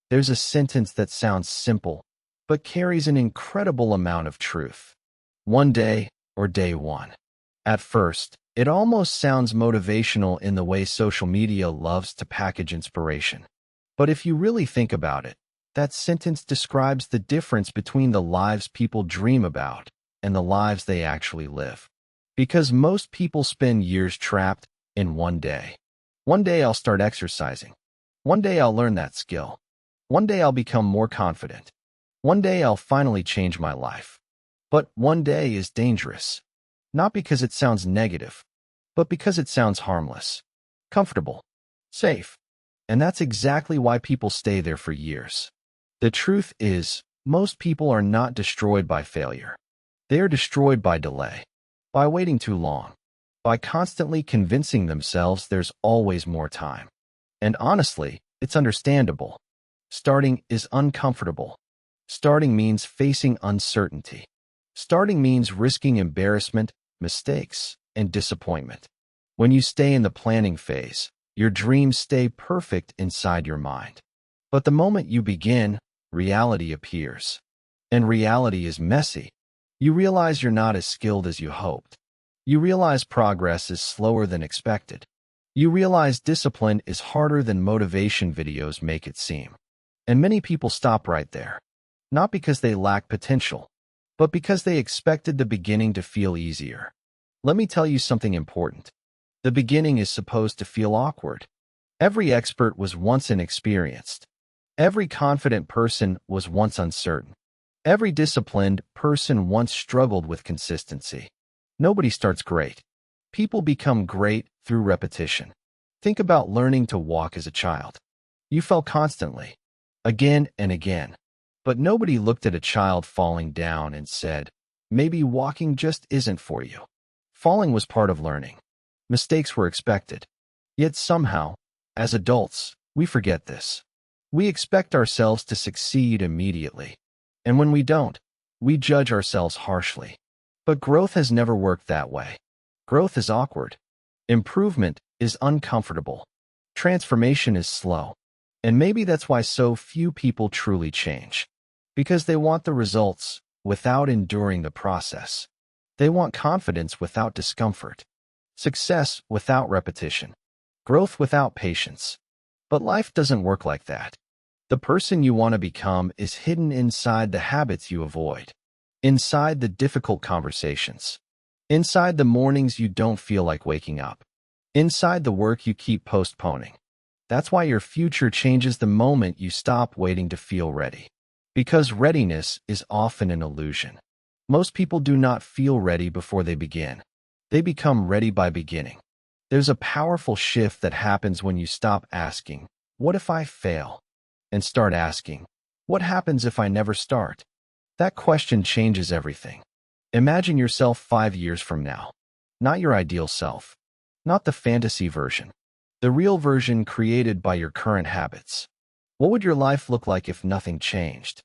There's a sentence that sounds simple, but carries an incredible amount of truth. One day, or day one. At first, it almost sounds motivational in the way social media loves to package inspiration. But if you really think about it, that sentence describes the difference between the lives people dream about and the lives they actually live. Because most people spend years trapped in one day. One day I'll start exercising. One day I'll learn that skill. One day I'll become more confident. One day I'll finally change my life. But one day is dangerous. Not because it sounds negative, but because it sounds harmless, comfortable, safe. And that's exactly why people stay there for years. The truth is, most people are not destroyed by failure. They are destroyed by delay, by waiting too long, by constantly convincing themselves there's always more time. And honestly, it's understandable. Starting is uncomfortable. Starting means facing uncertainty. Starting means risking embarrassment, mistakes, and disappointment. When you stay in the planning phase, your dreams stay perfect inside your mind. But the moment you begin, reality appears. And reality is messy. You realize you're not as skilled as you hoped. You realize progress is slower than expected. You realize discipline is harder than motivation videos make it seem. And many people stop right there. Not because they lack potential, but because they expected the beginning to feel easier. Let me tell you something important. The beginning is supposed to feel awkward. Every expert was once inexperienced. Every confident person was once uncertain. Every disciplined person once struggled with consistency. Nobody starts great. People become great through repetition. Think about learning to walk as a child. You fell constantly, again and again. But nobody looked at a child falling down and said, maybe walking just isn't for you. Falling was part of learning. Mistakes were expected. Yet somehow, as adults, we forget this. We expect ourselves to succeed immediately. And when we don't, we judge ourselves harshly. But growth has never worked that way. Growth is awkward. Improvement is uncomfortable. Transformation is slow. And maybe that's why so few people truly change. Because they want the results without enduring the process. They want confidence without discomfort. Success without repetition. Growth without patience. But life doesn't work like that. The person you want to become is hidden inside the habits you avoid. Inside the difficult conversations. Inside the mornings you don't feel like waking up. Inside the work you keep postponing. That's why your future changes the moment you stop waiting to feel ready. Because readiness is often an illusion. Most people do not feel ready before they begin. They become ready by beginning. There's a powerful shift that happens when you stop asking, what if I fail? And start asking, what happens if I never start? That question changes everything. Imagine yourself 5 years from now. Not your ideal self. Not the fantasy version. The real version created by your current habits. What would your life look like if nothing changed?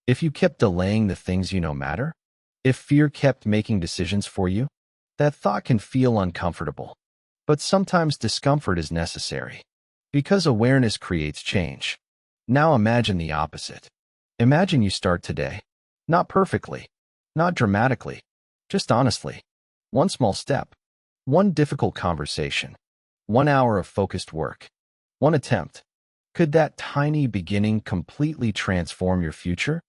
If you kept delaying the things you know matter? If fear kept making decisions for you? That thought can feel uncomfortable. But sometimes discomfort is necessary. Because awareness creates change. Now imagine the opposite. Imagine you start today. Not perfectly. Not dramatically. Just honestly. One small step. One difficult conversation. 1 hour of focused work. One attempt. Could that tiny beginning completely transform your future?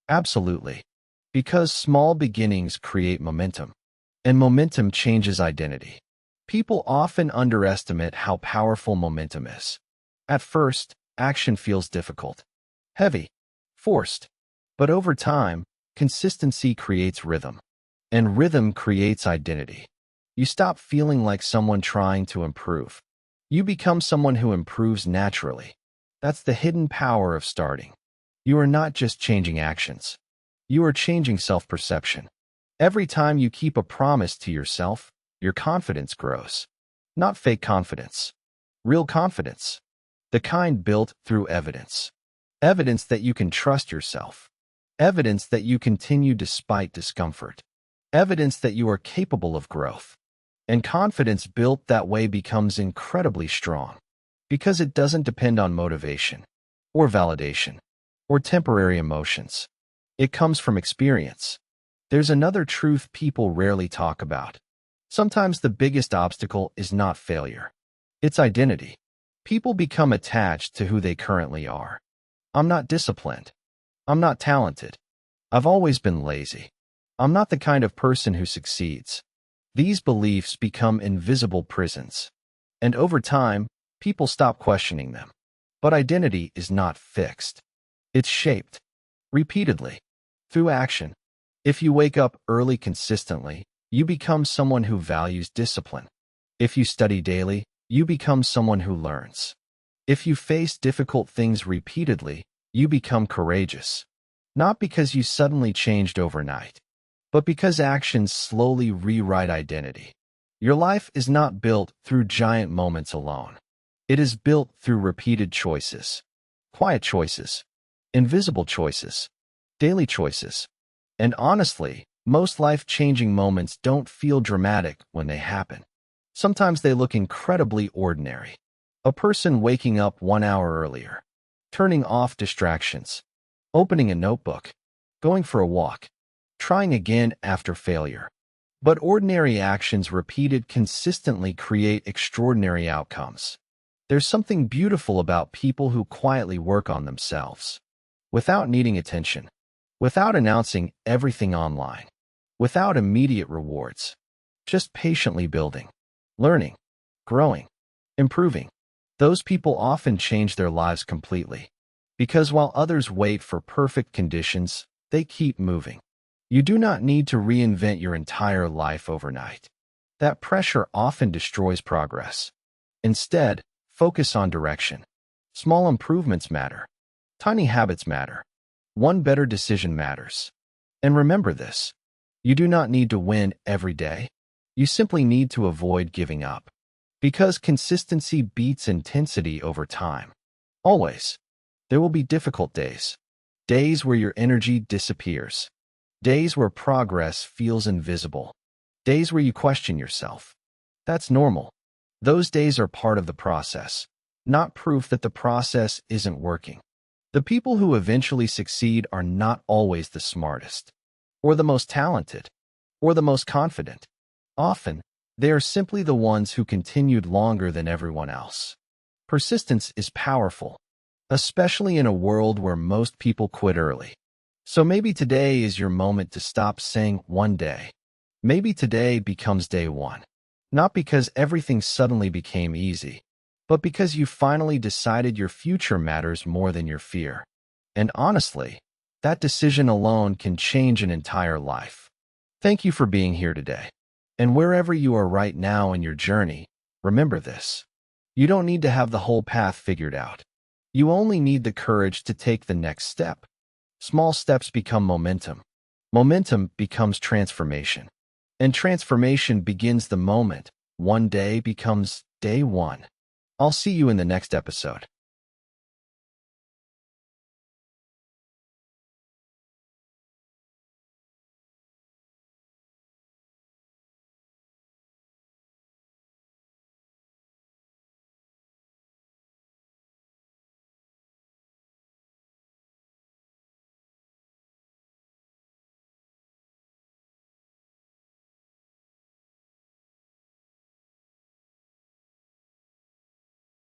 Absolutely. Because small beginnings create momentum. And momentum changes identity. People often underestimate how powerful momentum is. At first, action feels difficult, heavy, forced. But over time, consistency creates rhythm. And rhythm creates identity. You stop feeling like someone trying to improve. You become someone who improves naturally. That's the hidden power of starting. You are not just changing actions. You are changing self-perception. Every time you keep a promise to yourself, your confidence grows. Not fake confidence. Real confidence. The kind built through evidence. Evidence that you can trust yourself. Evidence that you continue despite discomfort. Evidence that you are capable of growth. And confidence built that way becomes incredibly strong. Because it doesn't depend on motivation. or validation, or temporary emotions. It comes from experience. There's another truth people rarely talk about. Sometimes the biggest obstacle is not failure. It's identity. People become attached to who they currently are. I'm not disciplined. I'm not talented. I've always been lazy. I'm not the kind of person who succeeds. These beliefs become invisible prisons. And over time, people stop questioning them. But identity is not fixed. It's shaped, repeatedly, through action. If you wake up early consistently, you become someone who values discipline. If you study daily, you become someone who learns. If you face difficult things repeatedly, you become courageous. Not because you suddenly changed overnight, but because actions slowly rewrite identity. Your life is not built through giant moments alone. It is built through repeated choices, quiet choices, invisible choices, daily choices. And honestly, most life-changing moments don't feel dramatic when they happen. Sometimes they look incredibly ordinary. A person waking up 1 hour earlier, turning off distractions, opening a notebook, going for a walk, trying again after failure. But ordinary actions repeated consistently create extraordinary outcomes. There's something beautiful about people who quietly work on themselves, without needing attention, without announcing everything online, without immediate rewards, just patiently building, learning, growing, improving. Those people often change their lives completely, because while others wait for perfect conditions, they keep moving. You do not need to reinvent your entire life overnight. That pressure often destroys progress. Instead, focus on direction. Small improvements matter. Tiny habits matter. One better decision matters. And remember this: you do not need to win every day. You simply need to avoid giving up. Because consistency beats intensity over time. Always. There will be difficult days. Days where your energy disappears. Days where progress feels invisible. Days where you question yourself. That's normal. Those days are part of the process, not proof that the process isn't working. The people who eventually succeed are not always the smartest, or the most talented, or the most confident. Often, they are simply the ones who continued longer than everyone else. Persistence is powerful, especially in a world where most people quit early. So maybe today is your moment to stop saying one day. Maybe today becomes day one. Not because everything suddenly became easy, but because you finally decided your future matters more than your fear. And honestly, that decision alone can change an entire life. Thank you for being here today. And wherever you are right now in your journey, remember this: you don't need to have the whole path figured out. You only need the courage to take the next step. Small steps become momentum. Momentum becomes transformation. And transformation begins the moment one day becomes day one. I'll see you in the next episode.